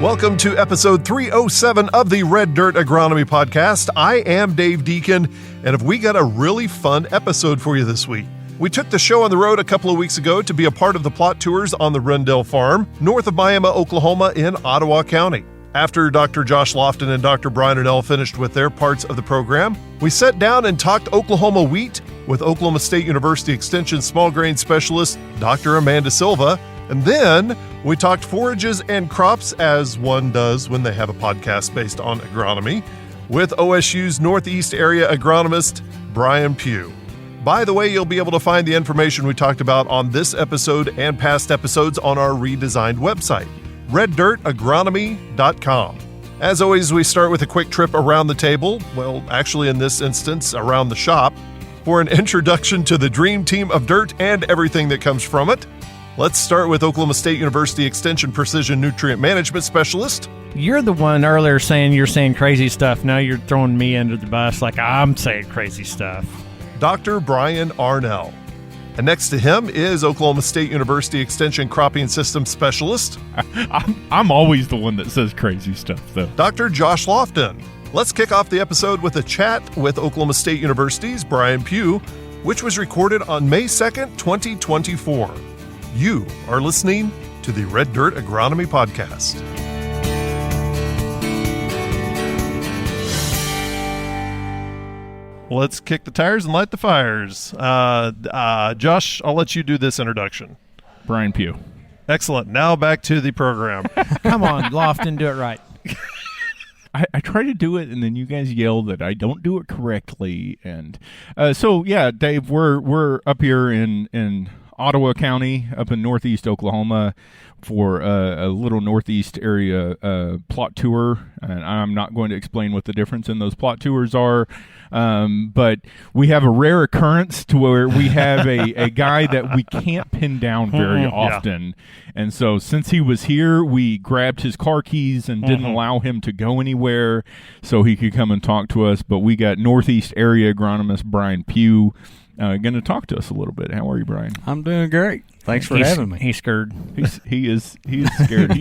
Welcome to episode 307 of the Red Dirt Agronomy Podcast. I am Dave Deacon, and we got a really fun episode for you this week. We took the show on the road a couple of weeks ago to be a part of the plot tours on the Rendell Farm, north of Miami, Oklahoma in Ottawa County. After Dr. Josh Lofton and Dr. Brian Rendell finished with their parts of the program, we sat down and talked Oklahoma wheat with Oklahoma State University Extension small grain specialist Dr. Amanda Silva, and then we talked forages and crops, as one does when they have a podcast based on agronomy, with OSU's Northeast Area Agronomist Brian Pugh. By the way, you'll be able to find the information we talked about on this episode and past episodes on our redesigned website, reddirtagronomy.com. As always, we start with a quick trip around the table, well, actually in this instance, around the shop, for an introduction to the dream team of dirt and everything that comes from it. Let's start with Oklahoma State University Extension Precision Nutrient Management Specialist. You're the one earlier saying you're saying crazy stuff. Now you're throwing me under the bus like I'm saying crazy stuff. Dr. Brian Arnell. And next to him is Oklahoma State University Extension Cropping System Specialist. I'm always the one that says crazy stuff, though. Dr. Josh Lofton. Let's kick off the episode with a chat with Oklahoma State University's Brian Pugh, which was recorded on May 2nd, 2024. You are listening to the Red Dirt Agronomy Podcast. Let's kick the tires and light the fires. Josh, I'll let you do this introduction. Brian Pugh. Excellent. Now back to the program. Come on, Lofton, do it right. I try to do it, and then you guys yell that I don't do it correctly. And so, Dave, we're up here in Ottawa County, up in northeast Oklahoma, for a little northeast area plot tour. And I'm not going to explain what the difference in those plot tours are. But we have a rare occurrence to where we have a guy that we can't pin down very often. Yeah. And so since he was here, we grabbed his car keys and didn't allow him to go anywhere so he could come and talk to us. But we got Northeast Area Agronomist Brian Pugh going to talk to us a little bit. How are you, Brian? I'm doing great. Thanks for having me. He's scared. He is scared.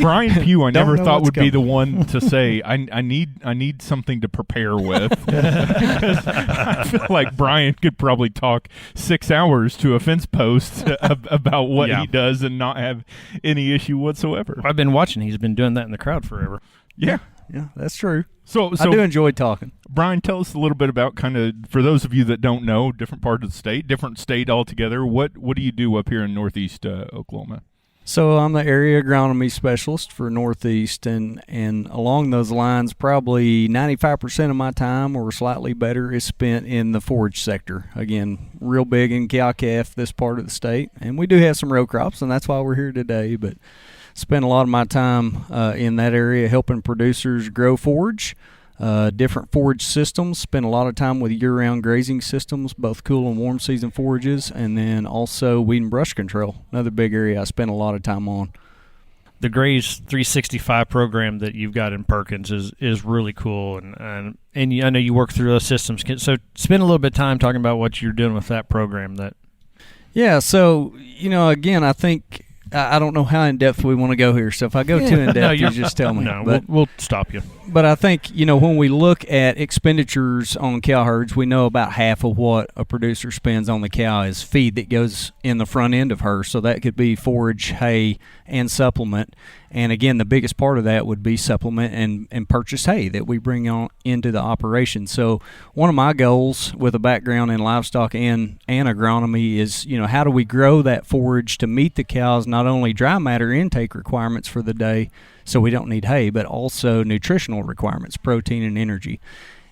Brian Pugh, I never thought would be the one to say, I need something to prepare with. I feel like Brian could probably talk 6 hours to a fence post about what he does and not have any issue whatsoever. I've been watching. He's been doing that in the crowd forever. Yeah, that's true. So I do enjoy talking. Brian, tell us a little bit about kind of, for those of you that don't know, different part of the state, different state altogether. What do you do up here in northeast Oklahoma? So I'm the area agronomy specialist for Northeast, and along those lines, probably 95% of my time or slightly better is spent in the forage sector. Again, real big in cow-calf, this part of the state. And we do have some row crops, and that's why we're here today, but spend a lot of my time in that area helping producers grow forage, different forage systems, spend a lot of time with year-round grazing systems, both cool and warm season forages, and then also weed and brush control, another big area I spend a lot of time on. The Graze 365 program that you've got in Perkins is really cool, and I know you work through those systems. So spend a little bit of time talking about what you're doing with that program. Yeah, so, again, I think I don't know how in-depth we want to go here, so if I go too in-depth, you just tell me. No, we'll stop you. But I think, when we look at expenditures on cow herds, we know about half of what a producer spends on the cow is feed that goes in the front end of her, so that could be forage, hay, and supplement. And again, the biggest part of that would be supplement and purchase hay that we bring on into the operation. So one of my goals with a background in livestock and agronomy is, how do we grow that forage to meet the cows' not only dry matter intake requirements for the day, so we don't need hay, but also nutritional requirements, protein and energy.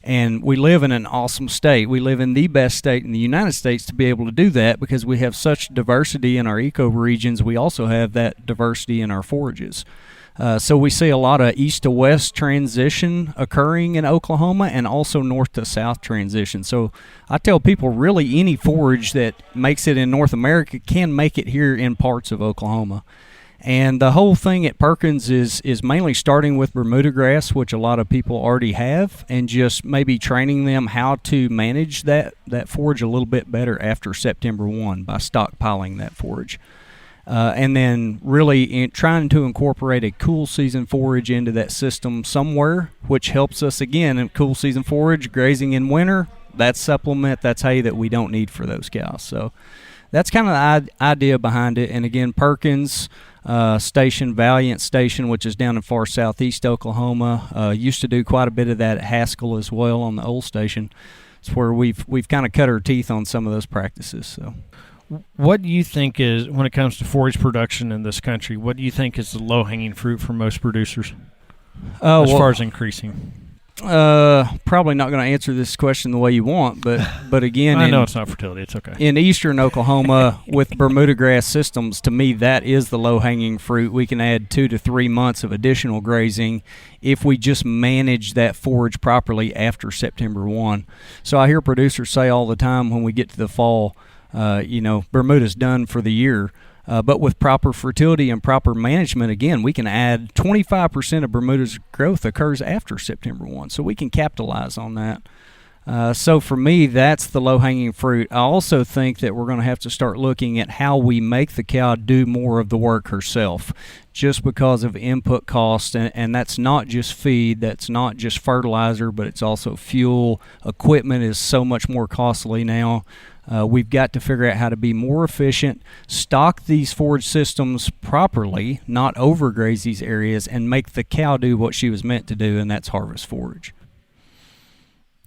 And we live in an awesome state. We live in the best state in the United States to be able to do that because we have such diversity in our ecoregions. We also have that diversity in our forages. So we see a lot of east to west transition occurring in Oklahoma and also north to south transition. So I tell people really any forage that makes it in North America can make it here in parts of Oklahoma. And the whole thing at Perkins is mainly starting with Bermuda grass, which a lot of people already have, and just maybe training them how to manage that forage a little bit better after September 1 by stockpiling that forage. and then really trying to incorporate a cool season forage into that system somewhere, which helps us again in cool season forage, grazing in winter. That's supplement, that's hay that we don't need for those cows. So that's kind of the idea behind it. And again, Perkins Station, Valiant Station, which is down in far southeast Oklahoma, used to do quite a bit of that at Haskell as well on the old station. It's where we've kind of cut our teeth on some of those practices. So, what do you think is, when it comes to forage production in this country, what do you think is the low-hanging fruit for most producers as far as increasing? Probably not going to answer this question the way you want, but again, I know it's not fertility. It's okay. In eastern Oklahoma, with Bermuda grass systems, to me that is the low-hanging fruit. We can add 2 to 3 months of additional grazing if we just manage that forage properly after September 1. So I hear producers say all the time when we get to the fall, Bermuda's done for the year. But with proper fertility and proper management, again, we can add 25% of Bermuda's growth occurs after September 1, so we can capitalize on that. So for me, that's the low-hanging fruit. I also think that we're going to have to start looking at how we make the cow do more of the work herself, just because of input cost, and that's not just feed, that's not just fertilizer, but it's also fuel. Equipment is so much more costly now. We've got to figure out how to be more efficient, stock these forage systems properly, not overgraze these areas, and make the cow do what she was meant to do, and that's harvest forage.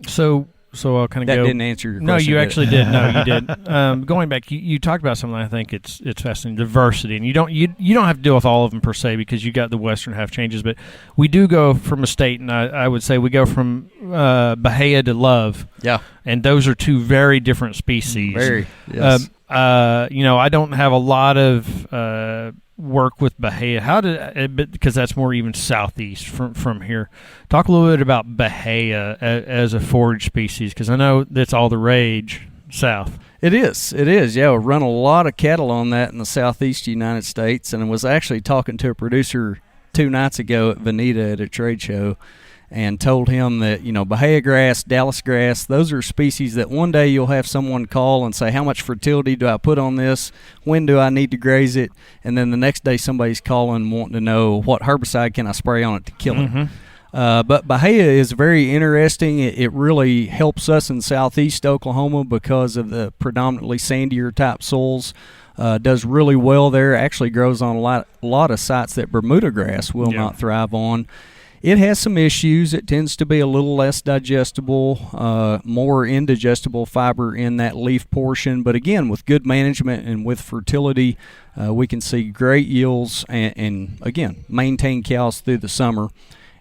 So I'll kind of that go. That didn't answer your question. No, you actually did. No, you did. Going back, you talked about something. I think it's fascinating, diversity, and you don't have to deal with all of them per se because you got the western half changes. But we do go from a state, and I would say we go from Bahia to Love. Yeah, and those are two very different species. Very. Yes. I don't have a lot of work with Bahia. Because that's more even southeast from here. Talk a little bit about Bahia as a forage species, because I know that's all the rage south. It is. Yeah, we run a lot of cattle on that in the southeast United States, and I was actually talking to a producer 2 nights ago at Veneta at a trade show, and told him that, Bahia grass, Dallas grass, those are species that one day you'll have someone call and say, how much fertility do I put on this? When do I need to graze it? And then the next day somebody's calling wanting to know what herbicide can I spray on it to kill it. But Bahia is very interesting. It really helps us in southeast Oklahoma because of the predominantly sandier type soils. Does really well there. Actually grows on a lot of sites that Bermuda grass will not thrive on. It has some issues. It tends to be a little less digestible, more indigestible fiber in that leaf portion. But again, with good management and with fertility, we can see great yields and again, maintain cows through the summer.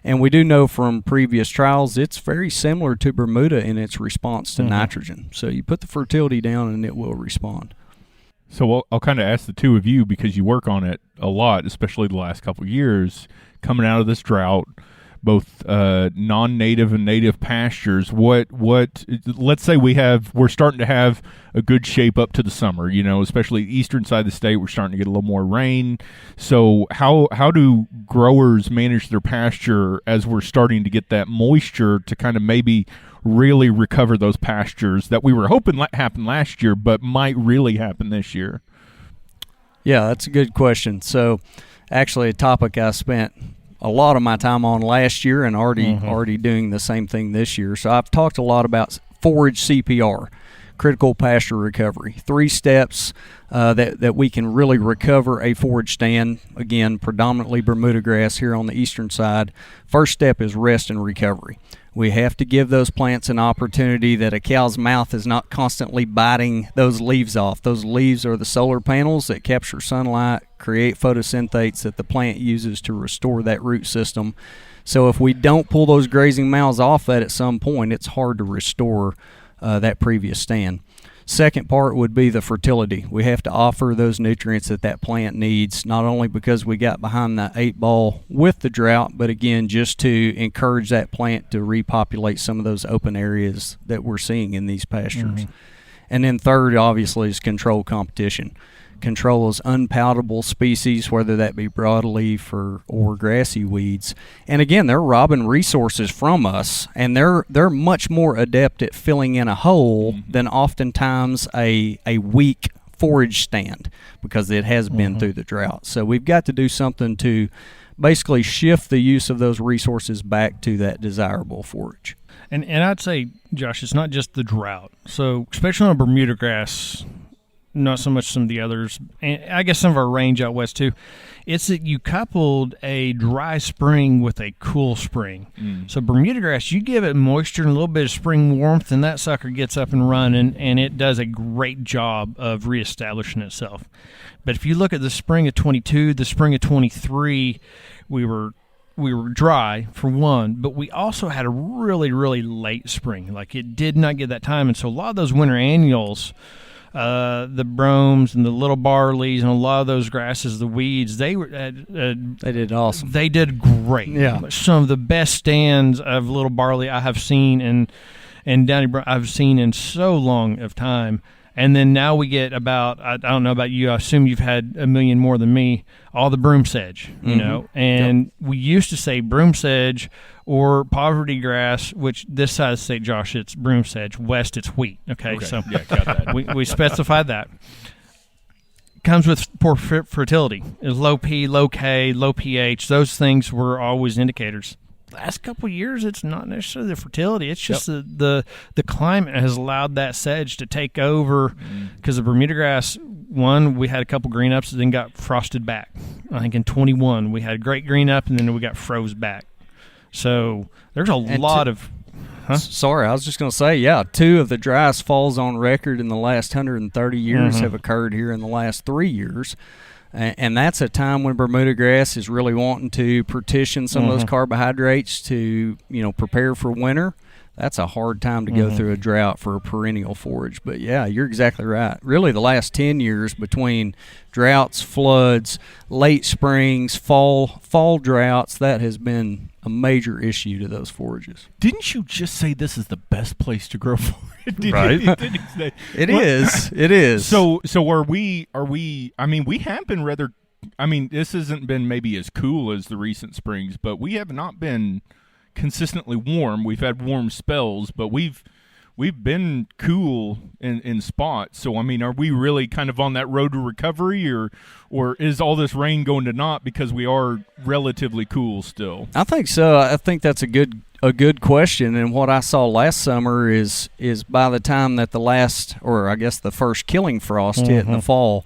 And we do know from previous trials it's very similar to Bermuda in its response to nitrogen. So you put the fertility down and it will respond. So I'll kind of ask the two of you, because you work on it a lot, especially the last couple of years, coming out of this drought, both non-native and native pastures. What let's say we're starting to have a good shape up to the summer, especially the eastern side of the state, we're starting to get a little more rain. So how do growers manage their pasture as we're starting to get that moisture to kind of maybe really recover those pastures that we were hoping happened last year but might really happen this year? Yeah, that's a good question. So actually a topic I spent a lot of my time on last year and already doing the same thing this year. So I've talked a lot about forage CPR, critical pasture recovery. 3 steps that we can really recover a forage stand. Again, predominantly Bermuda grass here on the eastern side. First step is rest and recovery. We have to give those plants an opportunity that a cow's mouth is not constantly biting those leaves off. Those leaves are the solar panels that capture sunlight, create photosynthesis that the plant uses to restore that root system. So if we don't pull those grazing mouths off that at some point, it's hard to restore that previous stand. Second part would be the fertility. We have to offer those nutrients that plant needs, not only because we got behind the 8 ball with the drought, but again, just to encourage that plant to repopulate some of those open areas that we're seeing in these pastures. And then third, obviously, is control competition. Control those unpalatable species, whether that be broadleaf or grassy weeds. And again, they're robbing resources from us, and they're much more adept at filling in a hole than oftentimes a weak forage stand because it has been through the drought. So we've got to do something to basically shift the use of those resources back to that desirable forage. And I'd say, Josh, it's not just the drought. So especially on Bermuda grass, not so much some of the others, and I guess some of our range out west too, it's that you coupled a dry spring with a cool spring. So Bermuda grass, you give it moisture and a little bit of spring warmth, and that sucker gets up and running, and it does a great job of reestablishing itself. But if you look at the spring of 22, the spring of 23, we were dry for one, but we also had a really, really late spring. Like, it did not get that time, and so a lot of those winter annuals, the bromes and the little barleys and a lot of those grasses, the weeds, they did awesome. They did great. Yeah, some of the best stands of little barley I have seen and Downey I've seen in so long of time. And then now we get about, I don't know about you, I assume you've had a million more than me, all the broom sedge, you know. And we used to say broom sedge or poverty grass, which this side of the state, Josh, it's broom sedge. West, it's wheat. Okay. So yeah, got that. we specified that. Comes with poor fertility. Is low P, low K, low pH. Those things were always indicators. Last couple of years, it's not necessarily the fertility. It's just the climate has allowed that sedge to take over, because the Bermuda grass, one, we had a couple green ups and then got frosted back. I think in 21 we had a great green up and then we got froze back. So there's a lot of... Sorry, I was just going to say, 2 of the driest falls on record in the last 130 years have occurred here in the last 3 years. And that's a time when Bermuda grass is really wanting to partition some of those carbohydrates to, prepare for winter. That's a hard time to go through a drought for a perennial forage. But, yeah, you're exactly right. Really, the last 10 years between droughts, floods, late springs, fall droughts, that has been a major issue to those forages. Didn't you just say this is the best place to grow forage? Right. It is. So are we, I mean, we have been rather, I mean, this hasn't been maybe as cool as the recent springs, but we have not been consistently warm. We've had warm spells, but we've been cool in spots. So, I mean, are we really kind of on that road to recovery, or is all this rain going to naught because we are relatively cool still? I think so. I think that's a good question. And what I saw last summer is by the time that the first killing frost hit in the fall,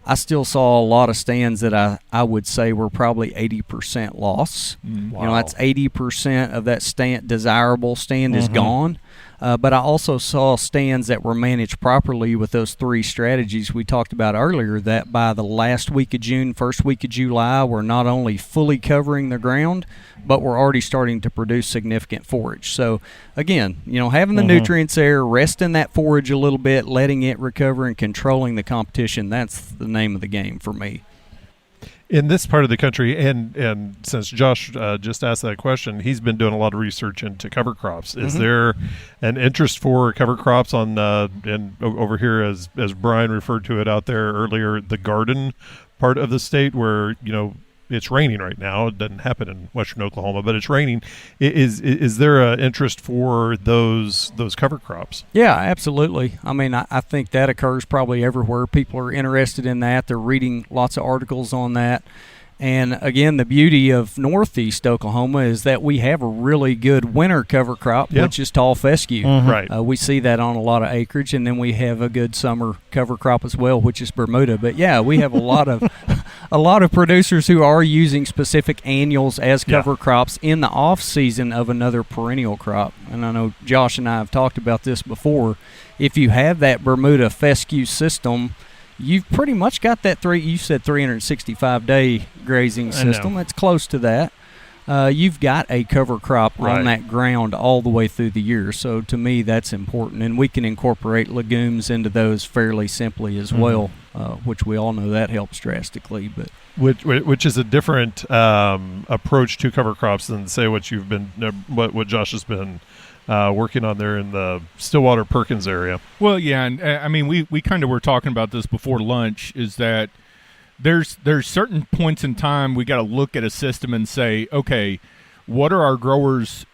I still saw a lot of stands that I would say were probably 80% loss. Wow. That's 80% of that desirable stand is gone. But I also saw stands that were managed properly with those 3 strategies we talked about earlier, that by the last week of June, first week of July, we're not only fully covering the ground, but we're already starting to produce significant forage. So, again, having the nutrients there, resting that forage a little bit, letting it recover, and controlling the competition, that's the name of the game for me. In this part of the country, and since Josh just asked that question, he's been doing a lot of research into cover crops. Is there an interest for cover crops on and over here, as Brian referred to it out there earlier, the garden part of the state where it's raining right now? It doesn't happen in western Oklahoma, but it's raining. Is there an interest for those cover crops? Yeah, absolutely. I mean, I think that occurs probably everywhere. People are interested in that. They're reading lots of articles on that. And, again, the beauty of northeast Oklahoma is that we have a really good winter cover crop, which is tall fescue. Right. We see that on a lot of acreage, and then we have a good summer cover crop as well, which is Bermuda. But, yeah, we have a lot of producers who are using specific annuals as cover crops in the off season of another perennial crop. And I know Josh and I have talked about this before. If you have that Bermuda fescue system, you've pretty much got that you said 365-day grazing system. That's close to that. You've got a cover crop on that ground all the way through the year. So to me, that's important. And we can incorporate legumes into those fairly simply as well, which we all know that helps drastically. But which is a different approach to cover crops than, say, what Josh has been working on there in the Stillwater Perkins area. Well, yeah, and I mean, we kind of were talking about this before lunch, is that there's certain points in time we got to look at a system and say, okay, what are our growers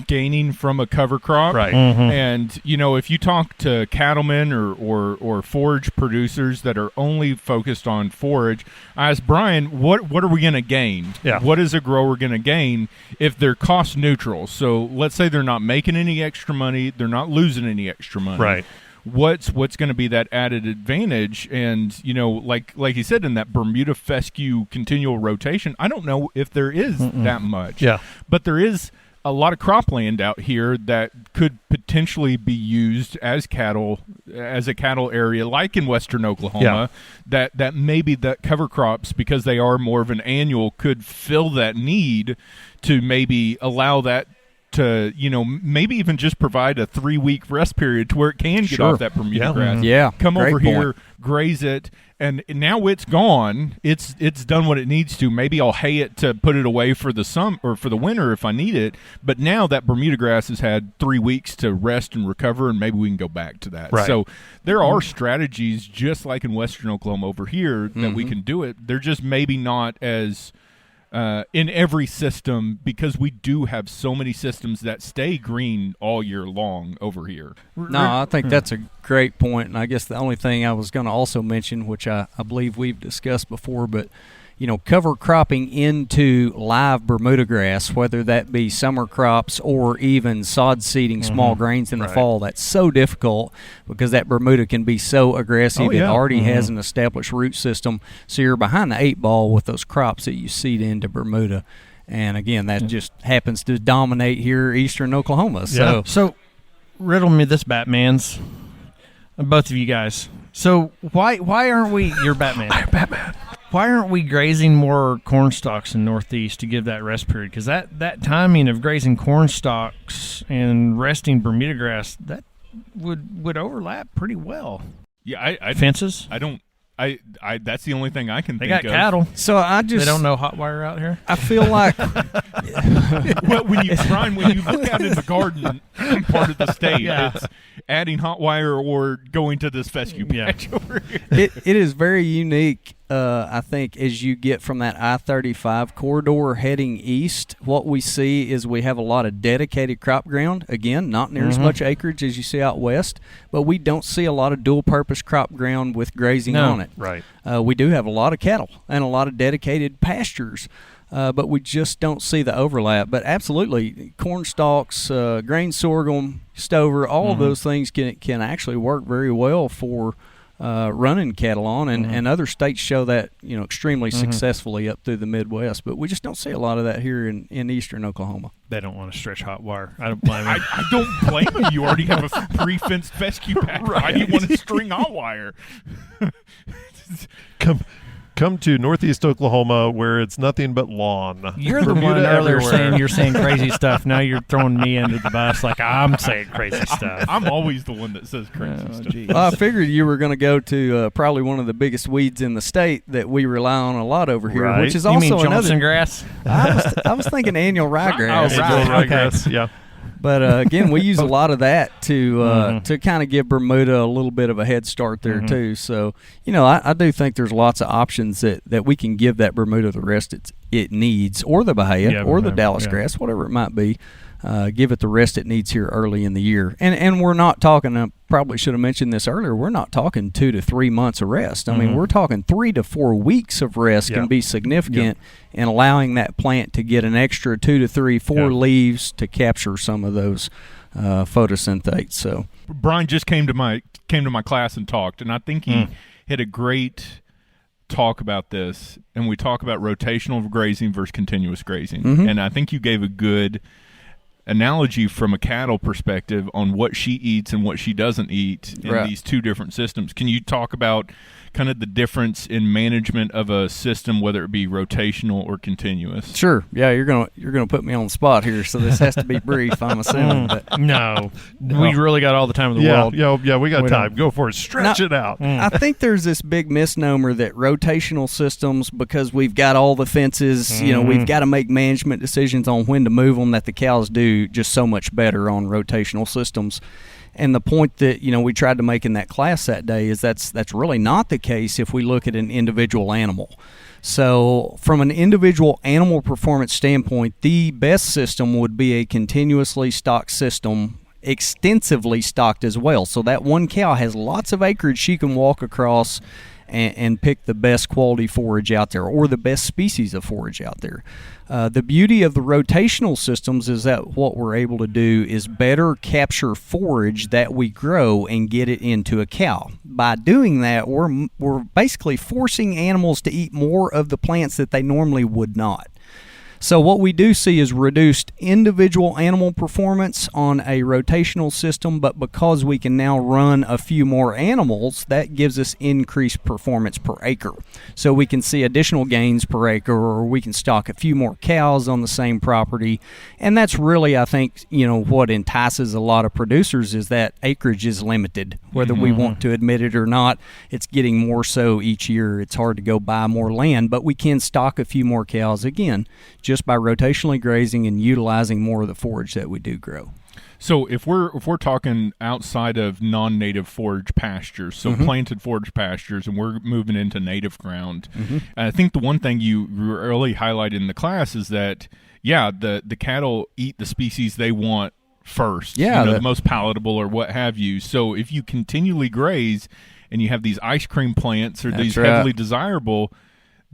gaining from a cover crop. Right. And, if you talk to cattlemen or forage producers that are only focused on forage, I asked Brian, what are we going to gain? Yeah. What is a grower going to gain if they're cost neutral? So let's say they're not making any extra money, they're not losing any extra money. Right. What's going to be that added advantage? And, like you said, in that Bermuda fescue continual rotation, I don't know if there is that much. Yeah. But there is a lot of cropland out here that could potentially be used as a cattle area, like in western Oklahoma, that maybe that cover crops, because they are more of an annual, could fill that need to maybe allow that to, maybe even just provide a 3-week rest period to where it can get off that Bermuda grass. Yeah. Come Great over point. here, graze it, and now it's gone. It's done what it needs to. Maybe I'll hay it to put it away for the or for the winter if I need it. But now that Bermuda grass has had 3 weeks to rest and recover, and maybe we can go back to that. Right. So there are strategies, just like in western Oklahoma over here, that we can do it. They're just maybe not as in every system, because we do have so many systems that stay green all year long over here. No, I think that's a great point, and I guess the only thing I was going to also mention, which I believe we've discussed before, but cover cropping into live Bermuda grass, whether that be summer crops or even sod seeding small grains in the fall, that's so difficult because that Bermuda can be so aggressive. It already has an established root system, so you're behind the 8 ball with those crops that you seed into Bermuda. And again, that just happens to dominate here eastern Oklahoma. So riddle me this, Batmans, both of you guys. So why aren't we? You're Batman. I'm Batman. Why aren't we grazing more corn stalks in Northeast to give that rest period? Because that timing of grazing corn stalks and resting Bermuda grass, that would overlap pretty well. Yeah, I Fences? I don't. I that's the only thing I can They think got of. cattle. So They don't know hot wire out here? I feel like Well, when you look out in the garden part of the state, it's adding hot wire or going to this fescue patch over here. it is very unique. I think as you get from that I-35 corridor heading east, what we see is we have a lot of dedicated crop ground. Again, not near as much acreage as you see out west, but we don't see a lot of dual-purpose crop ground with grazing on it. Right. We do have a lot of cattle and a lot of dedicated pastures, but we just don't see the overlap. But absolutely, corn stalks, grain sorghum, stover, all of those things can actually work very well for running cattle on, and other states show that extremely successfully up through the Midwest, but we just don't see a lot of that here in eastern Oklahoma. They don't want to stretch hot wire. I don't blame them. I don't blame you. You already have a pre-fenced fescue patch. Right. Why do you want to string hot wire? Come to Northeast Oklahoma, where it's nothing but lawn. You're the one earlier saying you're saying crazy stuff. Now you're throwing me under the bus like I'm saying crazy stuff. I'm always the one that says crazy stuff. Well, I figured you were going to go to probably one of the biggest weeds in the state that we rely on a lot over here, Right. which is You mean also Johnson another. grass? I was thinking annual ryegrass. Oh, right. Okay. Ryegrass, yeah. But again, we use a lot of that to kind of give Bermuda a little bit of a head start there too. So I do think there's lots of options that we can give that Bermuda the rest it needs, or the Bahia, or the Dallas grass, whatever it might be. Give it the rest it needs here early in the year. And we're not talking, I probably should have mentioned this earlier, we're not talking 2 to 3 months of rest. I mean, we're talking 3 to 4 weeks of rest can be significant in allowing that plant to get an extra 2 to 3, 4 leaves to capture some of those photosynthetates. So Brian just came to my class and talked, and I think he had a great talk about this, and we talk about rotational grazing versus continuous grazing. And I think you gave a good analogy from a cattle perspective on what she eats and what she doesn't eat in these two different systems. Can you talk about kind of the difference in management of a system, whether it be rotational or continuous? Sure. Yeah, you're gonna put me on the spot here, so this has to be brief, I'm assuming. But No. We really got all the time in the world. Yeah, we got time. Go for it. Stretch it out. I think there's this big misnomer that rotational systems, because we've got all the fences, we've got to make management decisions on when to move them, that the cows do just so much better on rotational systems. And the point that we tried to make in that class that day is that's really not the case if we look at an individual animal. So from an individual animal performance standpoint, the best system would be a continuously stocked system, extensively stocked as well. So that one cow has lots of acreage she can walk across and pick the best quality forage out there, or the best species of forage out there. The beauty of the rotational systems is that what we're able to do is better capture forage that we grow and get it into a cow. By doing that, we're basically forcing animals to eat more of the plants that they normally would not. So what we do see is reduced individual animal performance on a rotational system, but because we can now run a few more animals, that gives us increased performance per acre. So we can see additional gains per acre, or we can stock a few more cows on the same property. And that's really, I think, what entices a lot of producers is that acreage is limited. Whether we want to admit it or not, it's getting more so each year. It's hard to go buy more land, but we can stock a few more cows again, just by rotationally grazing and utilizing more of the forage that we do grow. So if we're talking outside of non-native forage pastures, so planted forage pastures, and we're moving into native ground, I think the one thing you really highlighted in the class is that, the cattle eat the species they want first, the most palatable or what have you. So if you continually graze and you have these ice cream plants or these heavily desirable,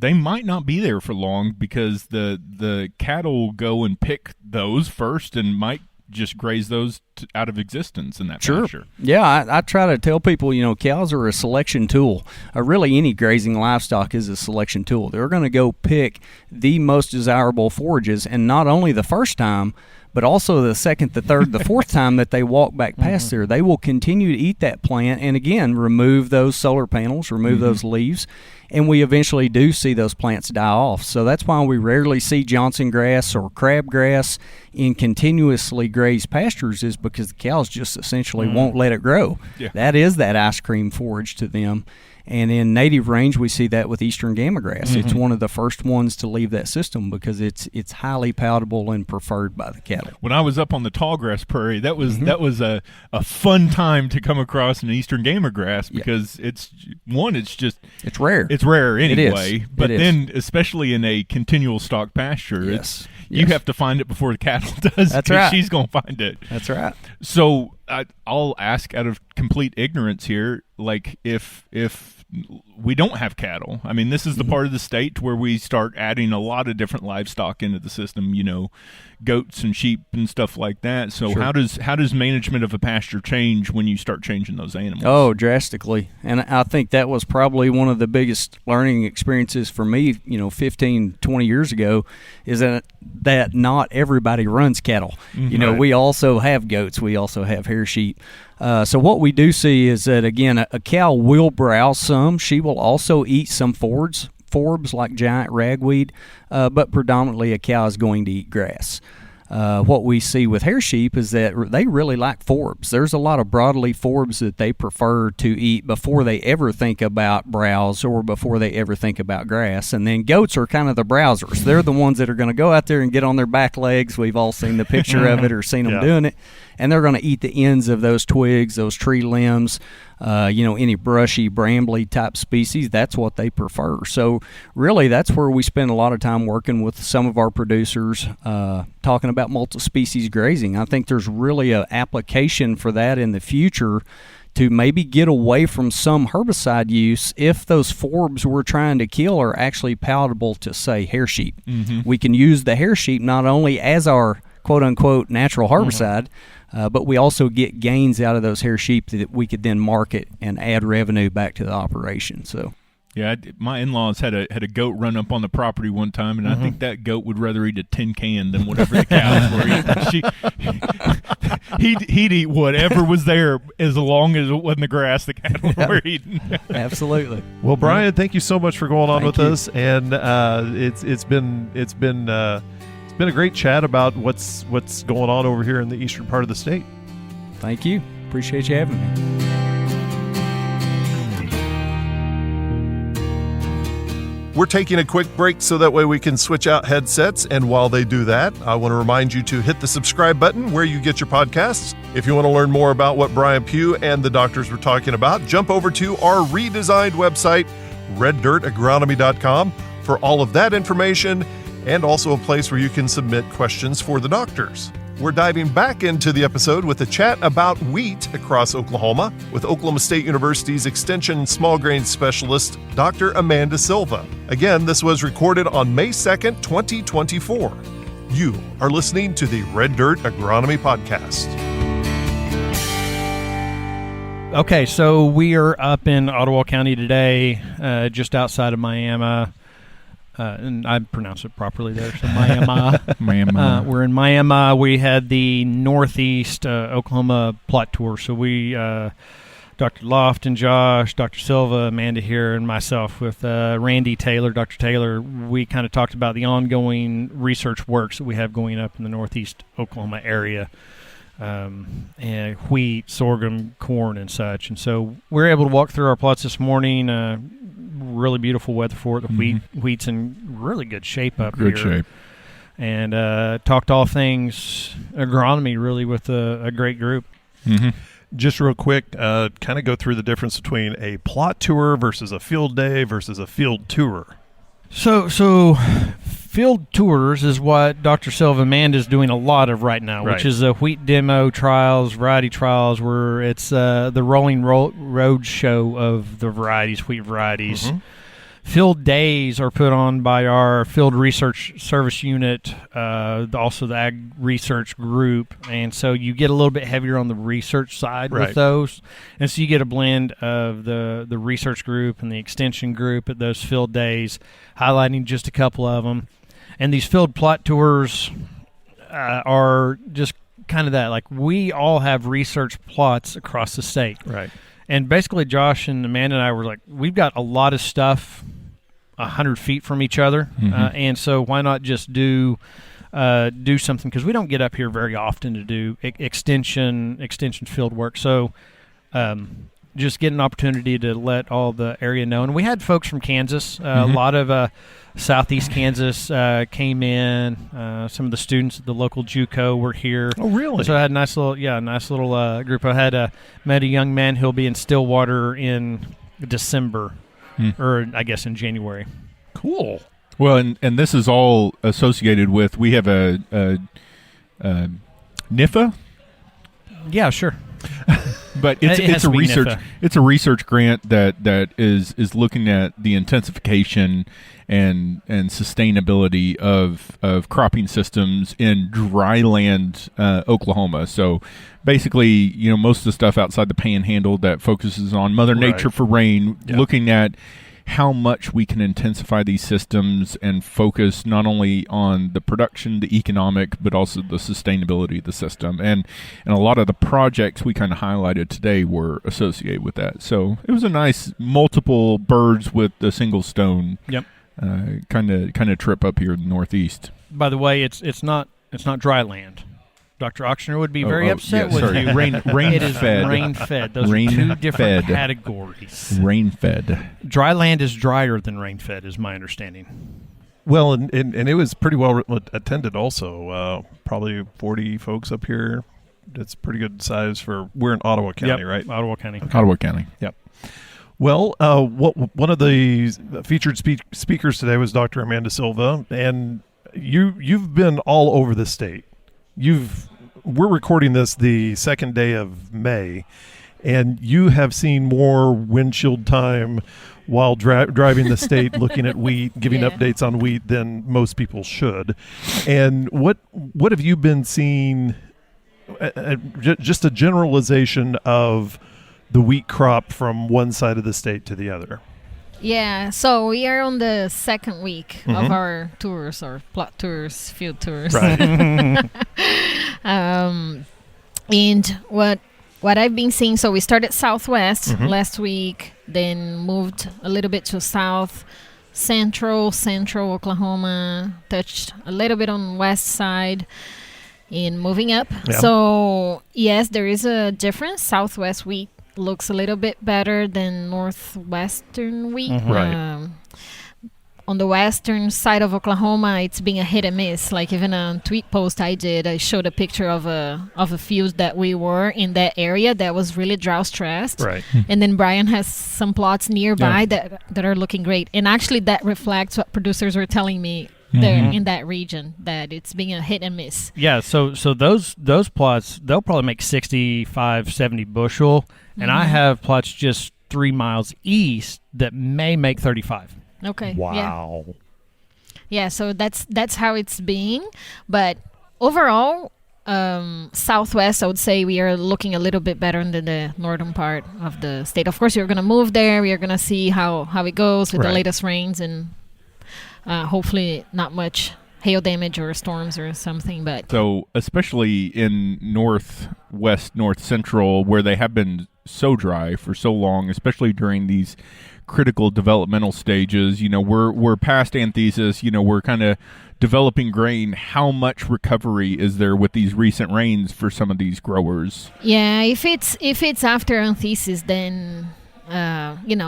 they might not be there for long because the cattle go and pick those first and might just graze those out of existence in that pasture. Yeah, I try to tell people, cows are a selection tool. Really, any grazing livestock is a selection tool. They're going to go pick the most desirable forages, and not only the first time, but also the second, the third, the fourth time that they walk back past there. They will continue to eat that plant and, again, remove those solar panels, remove those leaves, and we eventually do see those plants die off. So that's why we rarely see Johnson grass or crabgrass in continuously grazed pastures, is because the cows just essentially won't let it grow. Yeah. That is that ice cream forage to them. And in native range, we see that with eastern gamma grass. It's one of the first ones to leave that system because it's highly palatable and preferred by the cattle. When I was up on the tallgrass prairie, that was a fun time to come across an eastern gamma grass because it's rare. It's rare anyway. It is. But then, especially in a continual stock pasture, you have to find it before the cattle does. That's right. She's going to find it. That's right. So I'll ask out of complete ignorance here, like if we don't have cattle, I mean, this is the part of the state where we start adding a lot of different livestock into the system, goats and sheep and stuff like that. So how does management of a pasture change when you start changing those animals? Oh, drastically. And I think that was probably one of the biggest learning experiences for me, 15, 20 years ago, is that not everybody runs cattle. We also have goats. We also have hair sheep. So what we do see is that, again, a cow will browse some. She will also eat some forbs like giant ragweed, but predominantly a cow is going to eat grass. What we see with hair sheep is that they really like forbs. There's a lot of broadleaf forbs that they prefer to eat before they ever think about browse or before they ever think about grass. And then goats are kind of the browsers. They're the ones that are going to go out there and get on their back legs. We've all seen the picture of it or seen them doing it. And they're going to eat the ends of those twigs, those tree limbs, any brushy, brambly type species. That's what they prefer. So really, that's where we spend a lot of time working with some of our producers, talking about multi-species grazing. I think there's really an application for that in the future to maybe get away from some herbicide use if those forbs we're trying to kill are actually palatable to, say, hair sheep. We can use the hair sheep not only as our quote-unquote natural herbicide, but we also get gains out of those hair sheep that we could then market and add revenue back to the operation. So, yeah, my in-laws had a goat run up on the property one time, and I think that goat would rather eat a tin can than whatever the cows were eating. He'd eat whatever was there as long as it wasn't the grass the cattle were eating. Absolutely. Well, Brian, thank you so much for going on with us, and it's been a great chat about what's going on over here in the eastern part of the state. Thank you. Appreciate you having me. We're taking a quick break so that way we can switch out headsets. And while they do that, I want to remind you to hit the subscribe button where you get your podcasts. If you want to learn more about what Brian Pugh and the doctors were talking about, jump over to our redesigned website, reddirtagronomy.com, for all of that information and also a place where you can submit questions for the doctors. We're diving back into the episode with a chat about wheat across Oklahoma with Oklahoma State University's Extension Small Grain Specialist, Dr. Amanda Silva. Again, this was recorded on May 2nd, 2024. You are listening to the Red Dirt Agronomy Podcast. Okay, so we are up in Ottawa County today, just outside of Miami. And I pronounced it properly there, so Miami. Miami. We're in Miami. We had the Northeast Oklahoma plot tour. So we, Dr. Loft and Josh, Dr. Silva, Amanda here, and myself with Randy Taylor, Dr. Taylor, we kind of talked about the ongoing research works that we have going up in the Northeast Oklahoma area. And wheat, sorghum, corn, and such. And so we were able to walk through our plots this morning. Really beautiful weather for it. The wheat's in really good shape up here. Good shape. And talked all things agronomy really with a great group. Mm-hmm. Just real quick, kind of go through the difference between a plot tour versus a field day versus a field tour. So field tours is what Dr. Silva Amanda is doing a lot of right now, which is a wheat demo trials, variety trials, where it's the rolling road show of the varieties, wheat varieties. Mm-hmm. Field days are put on by our field research service unit, also the ag research group, and so you get a little bit heavier on the research side with those, and so you get a blend of the research group and the extension group at those field days, highlighting just a couple of them. And these field plot tours are just kind of that, like we all have research plots across the state. Right. And basically Josh and Amanda and I were like, we've got a lot of stuff 100 feet from each other, and so why not just do something, because we don't get up here very often to do extension field work. So just get an opportunity to let all the area know. And we had folks from Kansas, a lot of southeast Kansas came in. Some of the students at the local JUCO were here. Oh, really? So I had a nice little group. I had met a young man who'll be in Stillwater in December. Or I guess in January. Cool. Well, and this is all associated with, we have a NIFA. Yeah, sure. But it's a research NIFA. It's a research grant that is looking at the intensification and sustainability of cropping systems in dryland Oklahoma. So basically, most of the stuff outside the panhandle that focuses on Mother Nature for rain, looking at how much we can intensify these systems and focus not only on the production, the economic, but also the sustainability of the system. And a lot of the projects we kind of highlighted today were associated with that. So it was a nice multiple birds with a single stone kind of trip up here in the Northeast. By the way, it's not dry land. Dr. Auctioner would be very upset with you. It is rain-fed. Those are two different categories. Rain-fed. Dry land is drier than rain-fed, is my understanding. Well, and it was pretty well attended also. Probably 40 folks up here. That's pretty good size we're in Ottawa County, right? Ottawa County. Okay. Ottawa County. Yep. Well, one of the featured speakers today was Dr. Amanda Silva, and you've been all over the state. We're recording this the second day of May, and you have seen more windshield time while driving the state, looking at wheat, giving updates on wheat than most people should. And what have you been seeing? Just a generalization of the wheat crop from one side of the state to the other. Yeah, so we are on the second week of our tours, or plot tours, field tours. Right. And what I've been seeing, so we started southwest last week, then moved a little bit to central Oklahoma, touched a little bit on west side, and moving up. Yeah. So yes, there is a difference. Southwest wheat looks a little bit better than northwestern wheat. Right. on the western side of Oklahoma, it's been a hit and miss. Like even a tweet post I did, I showed a picture of a field that we were in that area that was really drought stressed. Right. And then Brian has some plots nearby that are looking great. And actually that reflects what producers were telling me there in that region, that it's being a hit and miss. Yeah, so those plots, they'll probably make 65, 70 bushel, and I have plots just 3 miles east that may make 35. Okay. Wow. Yeah, so that's how it's being. But overall, Southwest, I would say we are looking a little bit better than the northern part of the state. Of course, you're going to move there. We are going to see how it goes with the latest rains and hopefully not much hail damage or storms or something. But so especially in northwest, north central, where they have been so dry for so long, especially during these critical developmental stages, we're past anthesis, we're kind of developing grain. How much recovery is there with these recent rains for some of these growers? Yeah, if it's after anthesis, then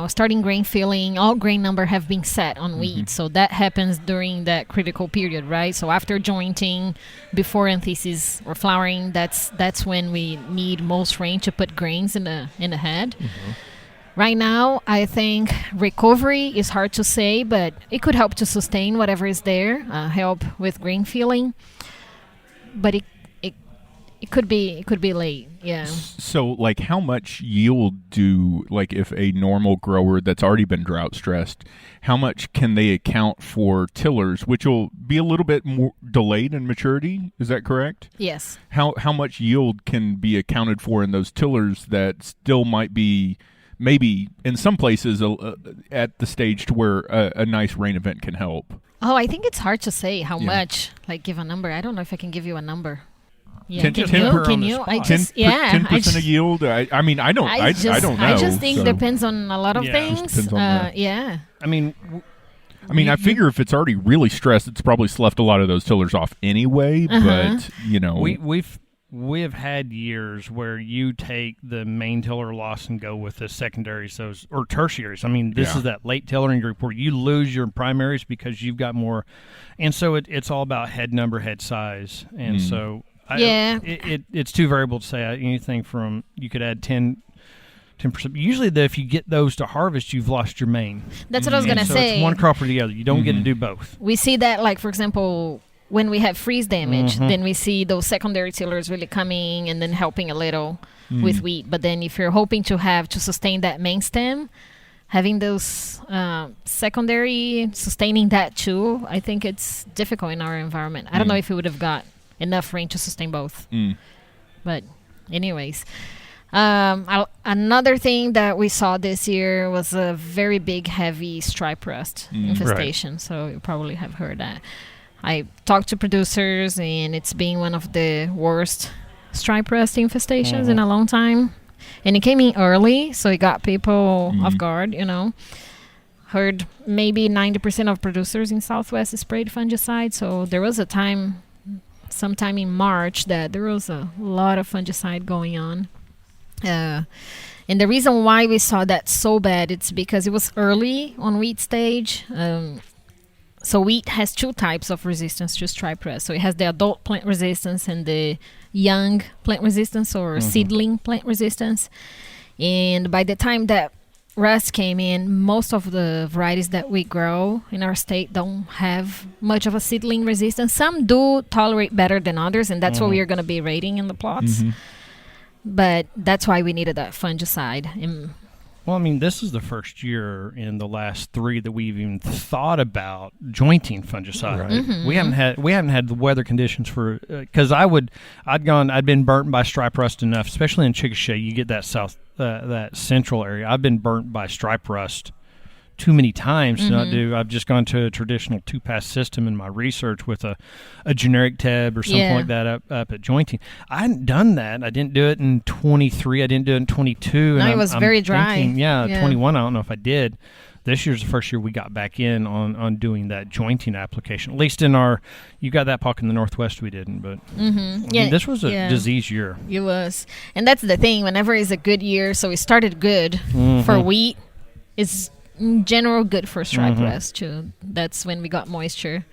starting grain filling, all grain number have been set on wheat. So that happens during that critical period, right? So after jointing, before anthesis or flowering, that's when we need most rain to put grains in the head. Right now, I think recovery is hard to say, but it could help to sustain whatever is there, help with grain filling. But it could be late, yeah. So, like, how much yield if a normal grower that's already been drought stressed, how much can they account for tillers, which will be a little bit more delayed in maturity? Is that correct? Yes. How much yield can be accounted for in those tillers that still might be maybe in some places at the stage to where a nice rain event can help? Oh, I think it's hard to say how much. Like, give a number. I don't know if I can give you a number. Yeah, 10, can 10 you? per Can on the you? spot. I just 10% of yield. I don't know. I just think depends on a lot of things. Depends on yeah. I mean, I figure if it's already really stressed, it's probably sloughed a lot of those tillers off anyway. But we have had years where you take the main tiller loss and go with the secondaries, or tertiaries. I mean, this is that late tillering group where you lose your primaries because you've got more, and so it's all about head number, head size, and so. It's too variable to say anything from you could add 10%. Usually, if you get those to harvest, you've lost your main. That's what I was going to say. It's one crop or the other. You don't get to do both. We see that, like, for example, when we have freeze damage, then we see those secondary tillers really coming and then helping a little with wheat. But then if you're hoping to sustain that main stem, having those secondary, sustaining that too, I think it's difficult in our environment. I don't know if we would have got enough rain to sustain both. But anyways, another thing that we saw this year was a very big, heavy stripe rust infestation. Right. So you probably have heard that. I talked to producers, and it's been one of the worst stripe rust infestations in a long time. And it came in early, so it got people off guard, Heard maybe 90% of producers in Southwest sprayed fungicide. So there was a time, sometime in March, that there was a lot of fungicide going on. And the reason why we saw that so bad, it's because it was early on wheat stage. So wheat has two types of resistance to stripe rust. So it has the adult plant resistance and the young plant resistance, or seedling plant resistance. And by the time that rust came in, most of the varieties that we grow in our state don't have much of a seedling resistance. Some do tolerate better than others, and that's what we are going to be rating in the plots. But that's why we needed that fungicide. Well, I mean, this is the first year in the last 3 that we've even thought about jointing fungicide. Right. We haven't had the weather conditions for, because I'd been burnt by stripe rust enough, especially in Chickasha. You get that that central area. I've been burnt by stripe rust too many times to not do. I've just gone to a traditional 2-pass system in my research with a generic tab or something like that up at jointing. I hadn't done that. I didn't do it in 23. I didn't do it in 22. No, it was very dry. 21. I don't know if I did. This year's the first year we got back in on doing that jointing application. At least in you got that pocket in the Northwest, we didn't. But I mean, this was a disease year. It was. And that's the thing. Whenever it's a good year, so it started good for wheat, it's in general good for striped rust too. That's when we got moisture.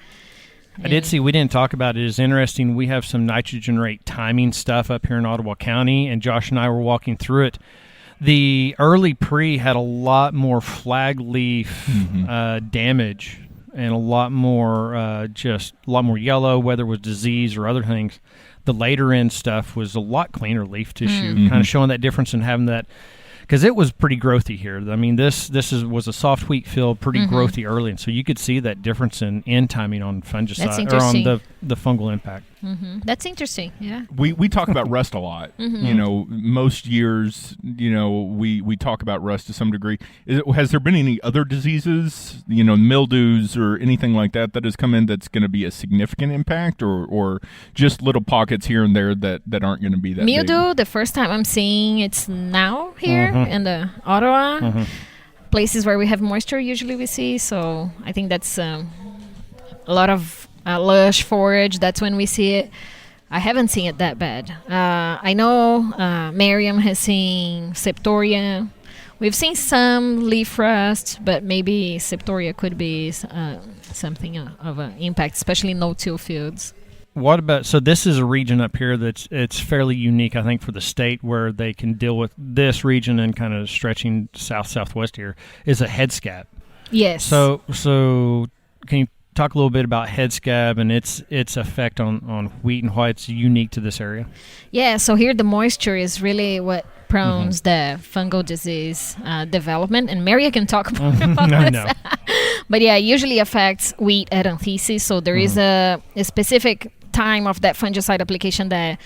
I did see, we didn't talk about it. It's interesting. We have some nitrogen rate timing stuff up here in Ottawa County, and Josh and I were walking through it. The early pre had a lot more flag leaf damage and a lot more yellow, whether it was disease or other things. The later end stuff was a lot cleaner leaf tissue, kind of showing that difference and having that. Because it was pretty growthy here. I mean, this was a soft wheat field, pretty growthy early, and so you could see that difference in timing on fungicide or on the fungal impact. That's interesting. Yeah. We talk about rust a lot. You know, most years, you know, we talk about rust to some degree. Has there been any other diseases, you know, mildews or anything like that has come in that's going to be a significant impact, or just little pockets here and there that aren't going to be that mildew? big? The first time I'm seeing it's now here in the Ottawa places where we have moisture. Usually we see, so I think that's a lot of lush forage. That's when we see it. I haven't seen it that bad. I know Miriam has seen septoria. We've seen some leaf rust, but maybe septoria could be something of an impact, especially in no-till fields. What about, so this is a region up here it's fairly unique, I think, for the state, where they can deal with this region and kind of stretching southwest here, is a head scab. Yes. So can you talk a little bit about head scab and its effect on wheat and why it's unique to this area? Yeah, so here the moisture is really what prones the fungal disease development, and Maria can talk more about this. No. But yeah, it usually affects wheat at anthesis, so there is a specific time of that fungicide application that,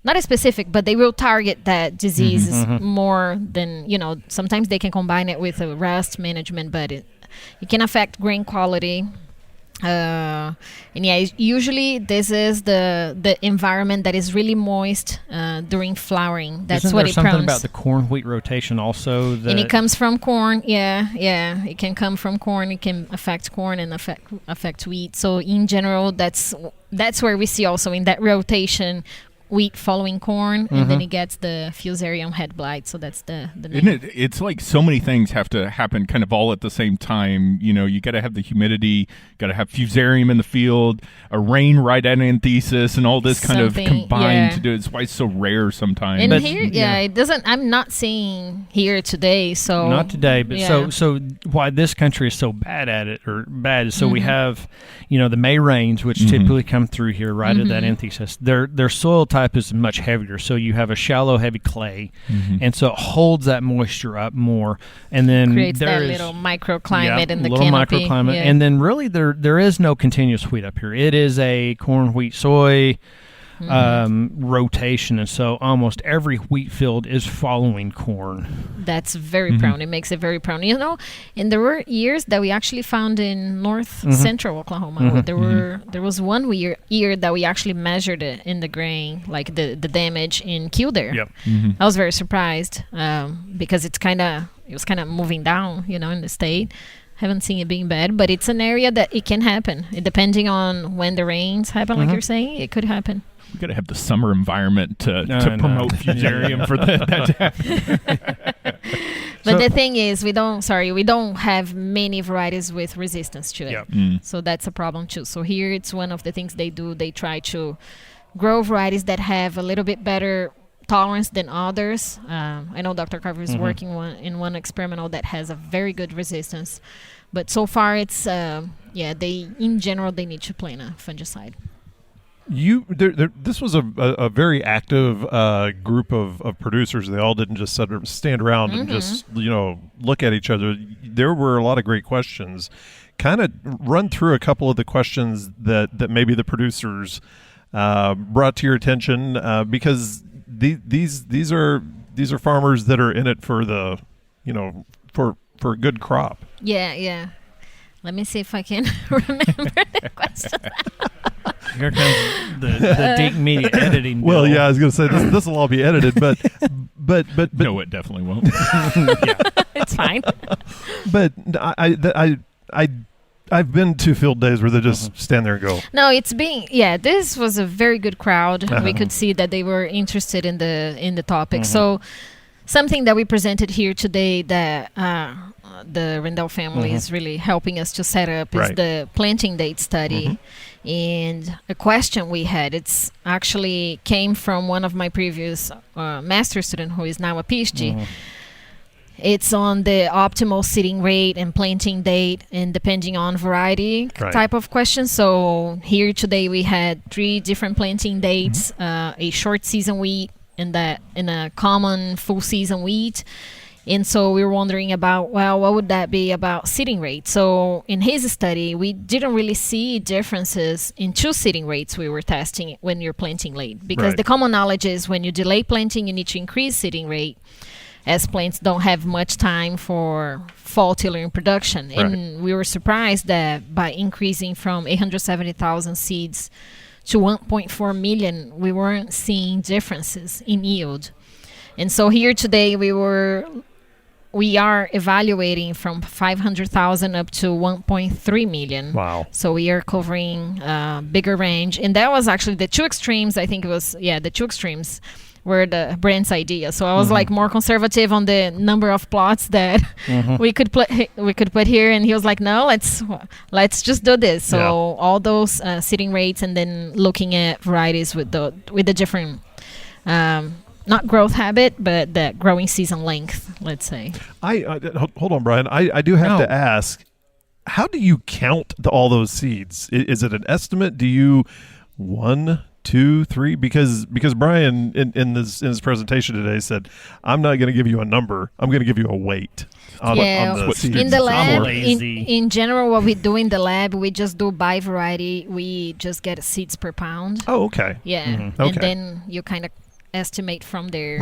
not as specific, but they will target that disease more than, you know, sometimes they can combine it with a rust management, but it can affect grain quality. And yeah, usually this is the environment that is really moist during flowering. That's Isn't what there it something prones. about the corn-wheat rotation also? And it comes from corn. Yeah. It can come from corn. It can affect corn and affect wheat. So in general, that's where we see also in that rotation, wheat following corn, and then it gets the fusarium head blight. So that's the Isn't it? It's like so many things have to happen kind of all at the same time. You know, you got to have the humidity, got to have fusarium in the field, a rain right at anthesis, and all this kind of combined to do it. It's why it's so rare sometimes. And But, here, it doesn't. I'm not seeing here today. So not today, but so why this country is so bad at it, or bad is so we have, you know, the May rains, which typically come through here right at that anthesis. Their soil type is much heavier, so you have a shallow, heavy clay, and so it holds that moisture up more, and then creates that little microclimate in the little canopy. Microclimate, and then really there is no continuous wheat up here. It is a corn, wheat, soy rotation, and so almost every wheat field is following corn. That's very prone. It makes it very prone. You know, and there were years that we actually found in north central Oklahoma. There was one year that we actually measured it in the grain, like the damage in Kildare. Yep. I was very surprised because it was kind of moving down, you know, in the state. Haven't seen it being bad, but it's an area that it can happen. Depending on when the rains happen, like you're saying, it could happen. we got to have the summer environment to promote fusarium for that to happen. But the thing is, we don't have many varieties with resistance to it. Yep. So that's a problem too. So here it's one of the things they do. They try to grow varieties that have a little bit better tolerance than others. I know Dr. Carver is working in one experimental that has a very good resistance. But so far it's, in general, they need to plant a fungicide. This was a very active group of producers. They all didn't just stand around and just look at each other. There were a lot of great questions. Kind of run through a couple of the questions that maybe the producers brought to your attention, because these are farmers that are in it for the for a good crop. Yeah. Let me see if I can remember the question. Here comes the deep media editing. Well, yeah, I was going to say this will all be edited, but no, it definitely won't. It's fine. But I've been to field days where they just stand there and go. No, this was a very good crowd. We could see that they were interested in the topic. So something that we presented here today that the Rendell family is really helping us to set up is the planting date study. And a question we had, it's actually came from one of my previous master student who is now a PhD. It's on the optimal seeding rate and planting date and depending on variety type of question. So here today we had 3 different planting dates, a short season wheat and a common full season wheat. And so we were wondering about, well, what would that be about seeding rate? So in his study, we didn't really see differences in 2 seeding rates we were testing when you're planting late. Because the common knowledge is when you delay planting, you need to increase seeding rate, as plants don't have much time for fall tillering production. And we were surprised that by increasing from 870,000 seeds to 1.4 million, we weren't seeing differences in yield. And so here today we are evaluating from 500,000 up to 1.3 million. Wow. So we are covering a bigger range. And that was actually the 2 extremes. I think it was, the 2 extremes were the Brent's idea. So I was like more conservative on the number of plots that we could put here, and he was like, no, let's just do this. So all those seeding rates, and then looking at varieties with the different not growth habit, but the growing season length, let's say. Hold on, Brian. I do have to ask, how do you count all those seeds? Is it an estimate? Do you 1, 2, 3? Because Brian in his presentation today said, I'm not going to give you a number. I'm going to give you a weight. On the seeds. In the lab, in general, what we do in the lab, we just do by variety. We just get seeds per pound. Oh, okay. Yeah, and then you kind of estimate from there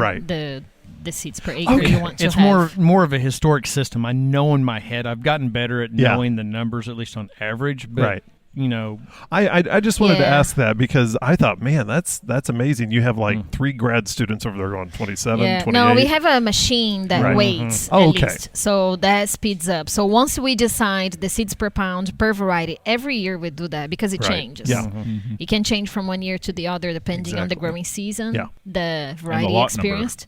the seeds per acre you want to have. It's more of a historic system. I know in my head. I've gotten better at knowing the numbers, at least on average. But you know, I just wanted to ask that because I thought, man, that's amazing. You have like 3 grad students over there going 27, 28. No, we have a machine that weights at least. So that speeds up. So once we decide the seeds per pound per variety, every year we do that because it changes. Yeah. It can change from one year to the other depending on the growing season, the variety experienced,